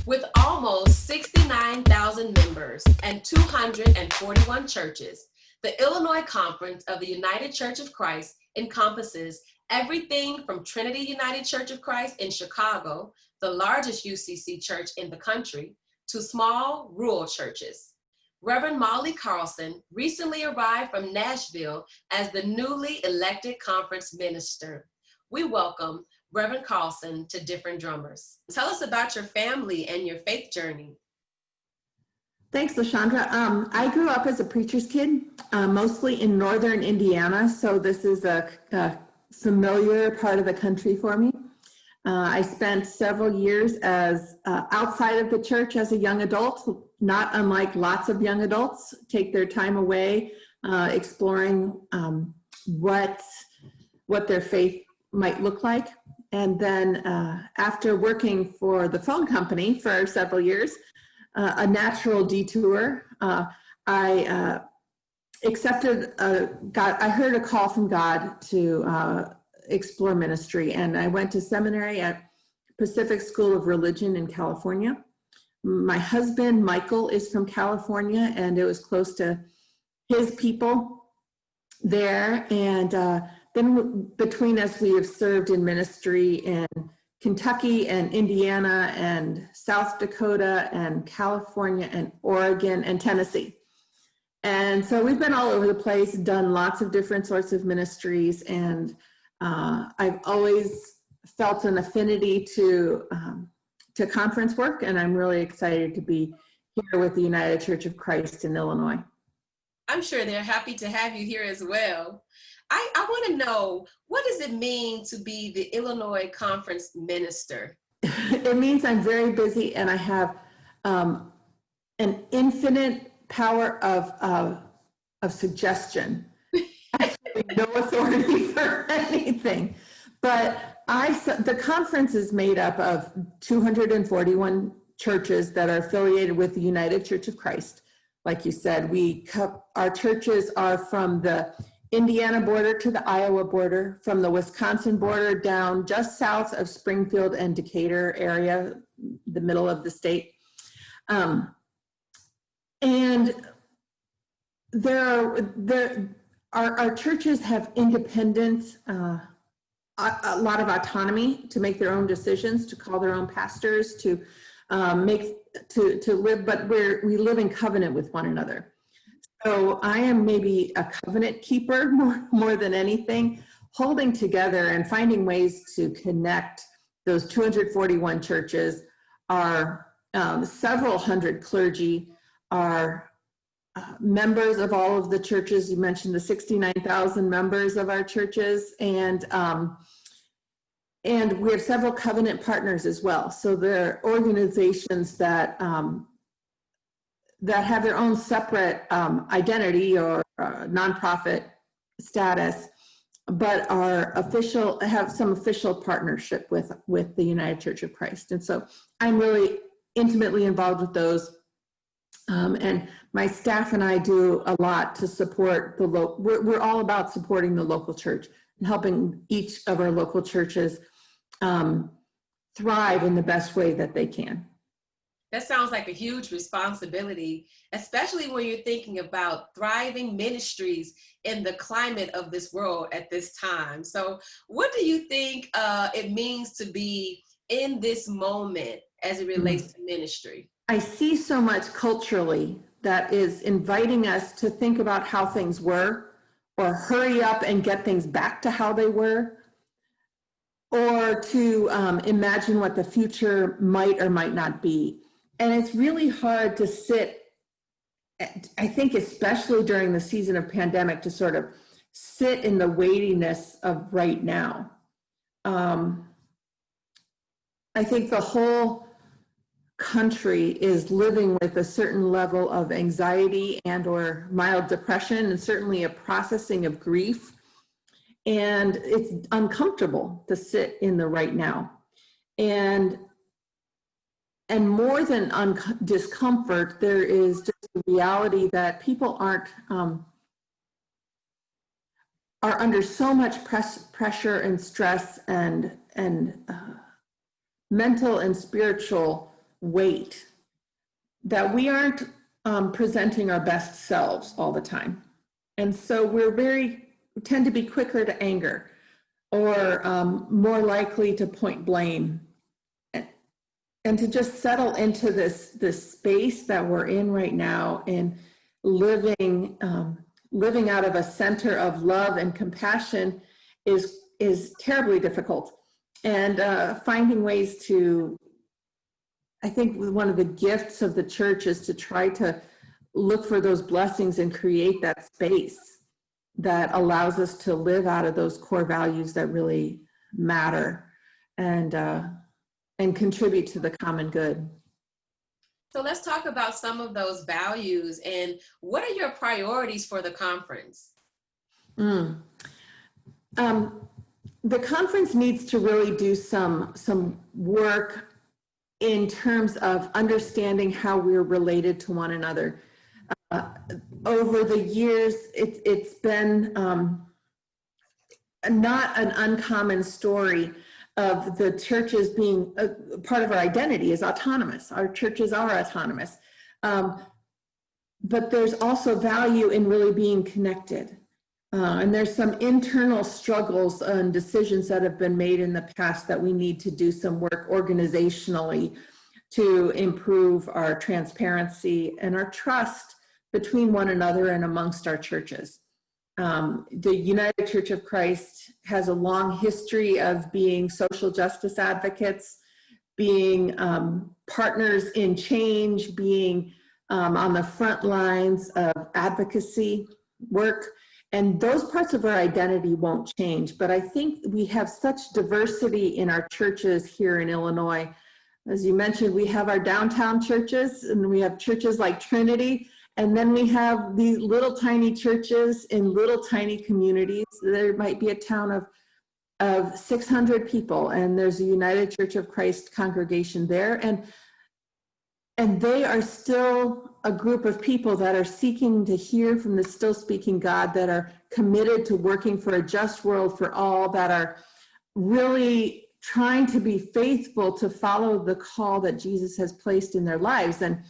With almost 69,000 members and 241 churches, the Illinois Conference of the United Church of Christ encompasses everything from Trinity United Church of Christ in Chicago, the largest UCC church in the country, to small rural churches. Reverend Molly Carlson recently arrived from Nashville as the newly elected conference minister. We welcome Reverend Carlson to Different Drummers. Tell us about your family and your faith journey. Thanks, LaShondra. I grew up as a preacher's kid, mostly in northern Indiana, so this is a familiar part of the country for me. I spent several years as outside of the church as a young adult, not unlike lots of young adults take their time away exploring what their faith might look like. And then after working for the phone company for several years, a natural detour, I accepted I heard a call from God to explore ministry, and I went to seminary at Pacific School of Religion in California. My husband, Michael, is from California, and it was close to his people there. And then between us, we have served in ministry in Kentucky and Indiana and South Dakota and California and Oregon and Tennessee. And so we've been all over the place, done lots of different sorts of ministries, and I've always felt an affinity to conference work, and I'm really excited to be here with the United Church of Christ in Illinois. I'm sure they're happy to have you here as well. I want to know, what does it mean to be the Illinois Conference minister? It means I'm very busy, and I have an infinite power of suggestion. Absolutely no authority for anything. But the conference is made up of 241 churches that are affiliated with the United Church of Christ. Like you said, our churches are from the Indiana border to the Iowa border, from the Wisconsin border down just south of Springfield and Decatur area, the middle of the state. And our churches have independent, a lot of autonomy to make their own decisions, to call their own pastors, to live, but we live in covenant with one another. So I am maybe a covenant keeper more than anything, holding together and finding ways to connect those 241 churches, our several hundred clergy, our members of all of the churches. You mentioned the 69,000 members of our churches, and we have several covenant partners as well. So they're organizations that have their own separate identity or nonprofit status, but have some official partnership with the United Church of Christ. And so I'm really intimately involved with those. And my staff and I do a lot to support we're all about supporting the local church and helping each of our local churches thrive in the best way that they can. That sounds like a huge responsibility, especially when you're thinking about thriving ministries in the climate of this world at this time. So what do you think it means to be in this moment as it relates to ministry? I see so much culturally that is inviting us to think about how things were, or hurry up and get things back to how they were, or to imagine what the future might or might not be. And it's really hard to sit, I think especially during the season of pandemic, to sort of sit in the weightiness of right now. I think the whole country is living with a certain level of anxiety and or mild depression, and certainly a processing of grief. And it's uncomfortable to sit in the right now. And more than discomfort, there is just the reality that people are under so much pressure and stress and mental and spiritual weight that we aren't presenting our best selves all the time. And so we tend to be quicker to anger or more likely to point blame and to just settle into this space that we're in right now and living out of a center of love and compassion is terribly difficult. And finding ways to, I think one of the gifts of the church is to try to look for those blessings and create that space that allows us to live out of those core values that really matter and contribute to the common good. So let's talk about some of those values and what are your priorities for the conference? The conference needs to really do some work in terms of understanding how we're related to one another. Over the years, it's been not an uncommon story of the churches being part of our identity is autonomous. Our churches are autonomous. But there's also value in really being connected. And there's some internal struggles and decisions that have been made in the past that we need to do some work organizationally to improve our transparency and our trust between one another and amongst our churches. The United Church of Christ has a long history of being social justice advocates, being partners in change, being on the front lines of advocacy work. And those parts of our identity won't change. But I think we have such diversity in our churches here in Illinois. As you mentioned, we have our downtown churches, and we have churches like Trinity. And then we have these little tiny churches in little tiny communities. There might be a town of 600 people, and there's a United Church of Christ congregation there. And they are still a group of people that are seeking to hear from the still speaking God, that are committed to working for a just world for all, that are really trying to be faithful to follow the call that Jesus has placed in their lives. And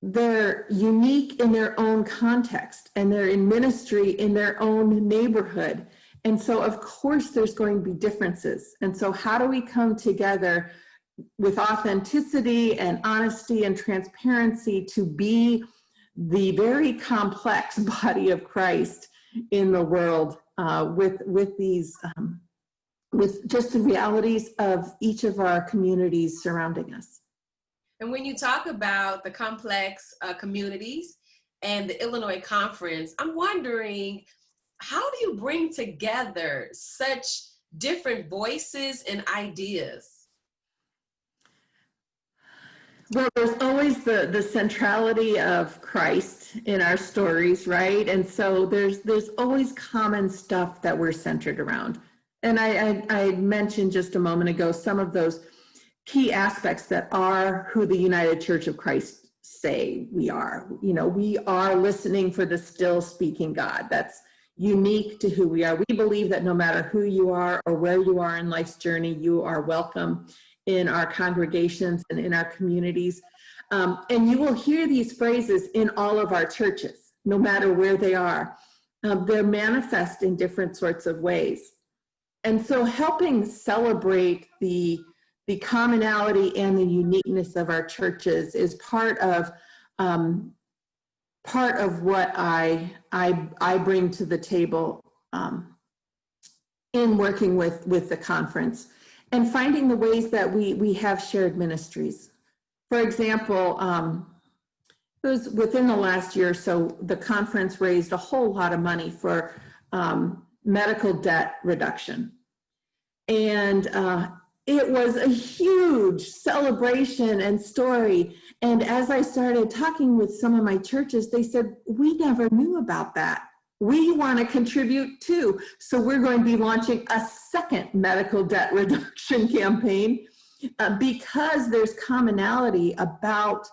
they're unique in their own context, and they're in ministry in their own neighborhood. And so, of course, there's going to be differences. And so how do we come together with authenticity and honesty and transparency to be the very complex body of Christ in the world, with these, with just the realities of each of our communities surrounding us? And when you talk about the complex communities and the Illinois Conference, I'm wondering, how do you bring together such different voices and ideas? Well, there's always the centrality of Christ in our stories, right? And so there's always common stuff that we're centered around. And I mentioned just a moment ago some of those key aspects that are who the United Church of Christ say we are. You know, we are listening for the still speaking God. That's unique to who we are. We believe that no matter who you are or where you are in life's journey, you are welcome in our congregations and in our communities. And you will hear these phrases in all of our churches, no matter where they are. They're manifest in different sorts of ways. And so helping celebrate the commonality and the uniqueness of our churches is part of what I bring to the table in working with the conference, and finding the ways that we have shared ministries. For example, it was within the last year or so, the conference raised a whole lot of money for medical debt reduction. And it was a huge celebration and story. And as I started talking with some of my churches, they said, we never knew about that. We want to contribute too. So we're going to be launching a second medical debt reduction campaign because there's commonality about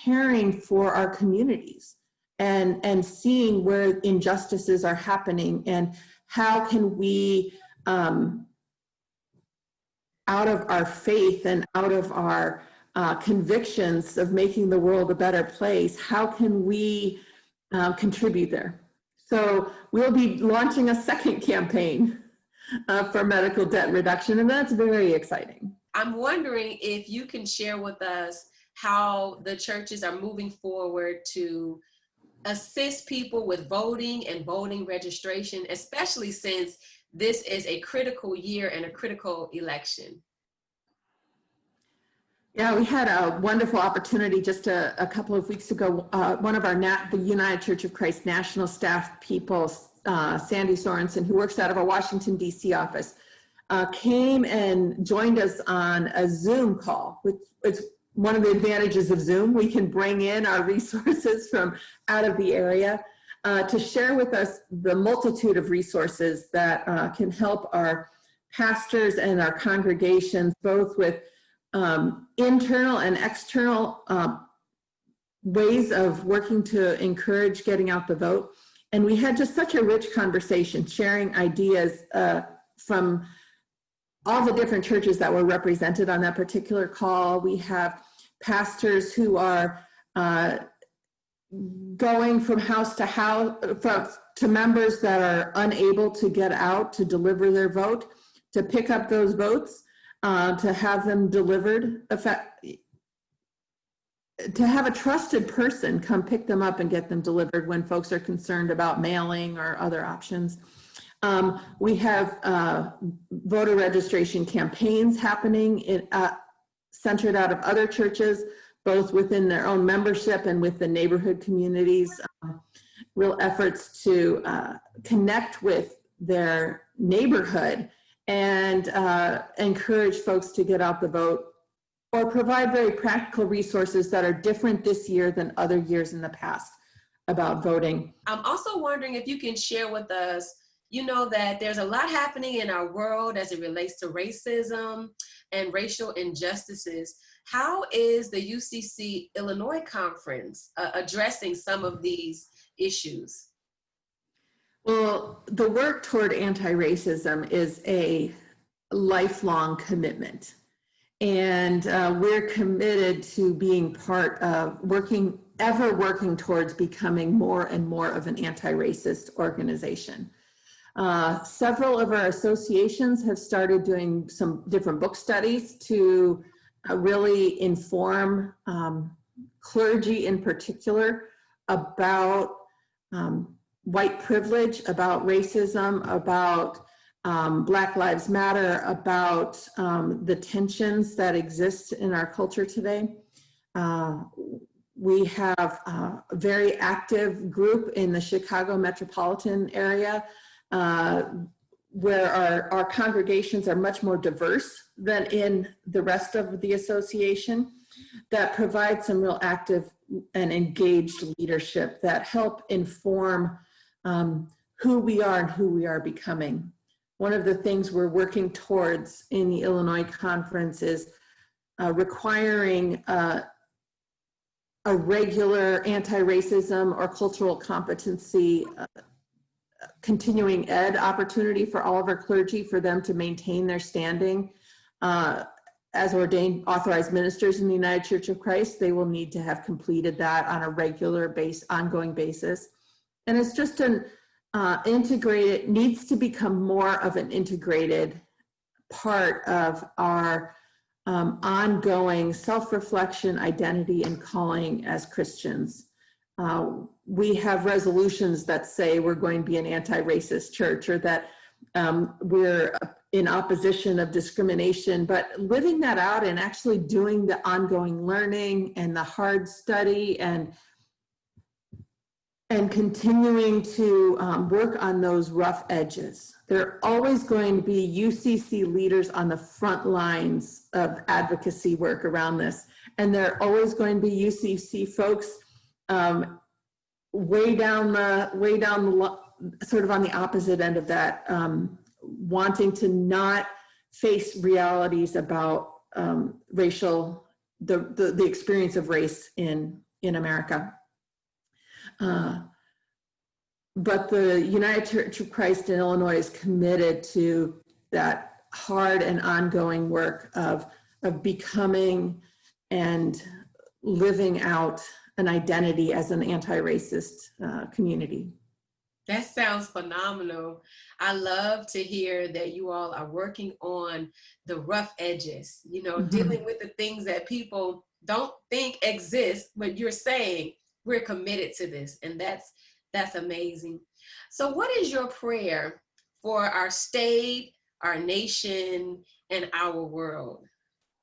caring for our communities and seeing where injustices are happening, and how can we out of our faith and out of our convictions of making the world a better place, how can we contribute there? So we'll be launching a second campaign for medical debt reduction, and that's very exciting. I'm wondering if you can share with us how the churches are moving forward to assist people with voting and voting registration, especially since this is a critical year and a critical election. Yeah, we had a wonderful opportunity just a couple of weeks ago. One of the United Church of Christ national staff people, Sandy Sorensen, who works out of our Washington, D.C. office, came and joined us on a Zoom call, which is one of the advantages of Zoom. We can bring in our resources from out of the area to share with us the multitude of resources that can help our pastors and our congregations, both with internal and external ways of working to encourage getting out the vote. And we had just such a rich conversation, sharing ideas from all the different churches that were represented on that particular call. We have pastors who are going from house to house, to members that are unable to get out to deliver their vote, to pick up those votes, to have them delivered, to have a trusted person come pick them up and get them delivered when folks are concerned about mailing or other options. We have voter registration campaigns happening centered out of other churches, both within their own membership and with the neighborhood communities, real efforts to connect with their neighborhood and encourage folks to get out the vote, or provide very practical resources that are different this year than other years in the past about voting. I'm also wondering if you can share with us, you know, that there's a lot happening in our world as it relates to racism and racial injustices. How is the UCC Illinois Conference addressing some of these issues? Well, the work toward anti-racism is a lifelong commitment. And we're committed to being part of working towards becoming more and more of an anti-racist organization. Several of our associations have started doing some different book studies to really inform clergy in particular about white privilege, about racism, about Black Lives Matter, about the tensions that exist in our culture today. We have a very active group in the Chicago metropolitan area where our congregations are much more diverse than in the rest of the association, that provide some real active and engaged leadership that help inform who we are and who we are becoming. One of the things we're working towards in the Illinois Conference is requiring a regular anti-racism or cultural competency continuing ed opportunity for all of our clergy, for them to maintain their standing as ordained authorized ministers in the United Church of Christ. They will need to have completed that on a regular ongoing basis. And it's just an integrated, needs to become more of an integrated part of our ongoing self-reflection, identity, and calling as Christians. We have resolutions that say we're going to be an anti-racist church, or that we're in opposition of discrimination, but living that out and actually doing the ongoing learning and the hard study and continuing to work on those rough edges. There are always going to be UCC leaders on the front lines of advocacy work around this. And there are always going to be UCC folks way down the sort of on the opposite end of that, wanting to not face realities about the experience of race in America. But the United Church of Christ in Illinois is committed to that hard and ongoing work of becoming and living out an identity as an anti-racist community. That sounds phenomenal. I love to hear that you all are working on the rough edges, you know, dealing with the things that people don't think exist, but you're saying we're committed to this, and that's amazing. So what is your prayer for our state, our nation, and our world?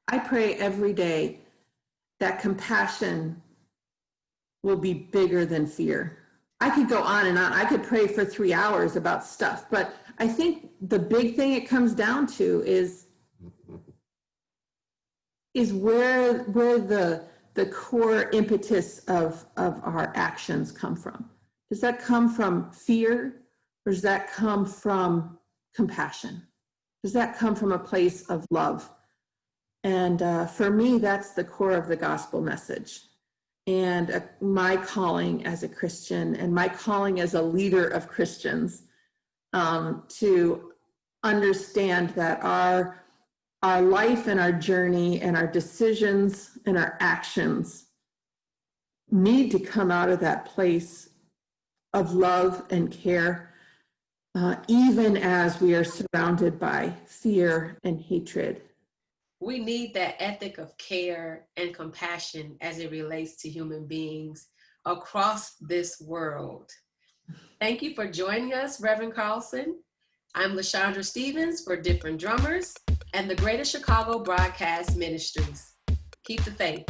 I pray every day that compassion will be bigger than fear. I could go on and on. I could pray for 3 hours about stuff, but I think the big thing it comes down to is where the core impetus of our actions come from. Does that come from fear, or does that come from compassion? Does that come from a place of love? And for me, that's the core of the gospel message. And my calling as a Christian and my calling as a leader of Christians, to understand that our life and our journey and our decisions and our actions need to come out of that place of love and care, even as we are surrounded by fear and hatred. We need that ethic of care and compassion as it relates to human beings across this world. Thank you for joining us, Reverend Carlson. I'm LaShondra Stevens for Different Drummers and the Greater Chicago Broadcast Ministries. Keep the faith.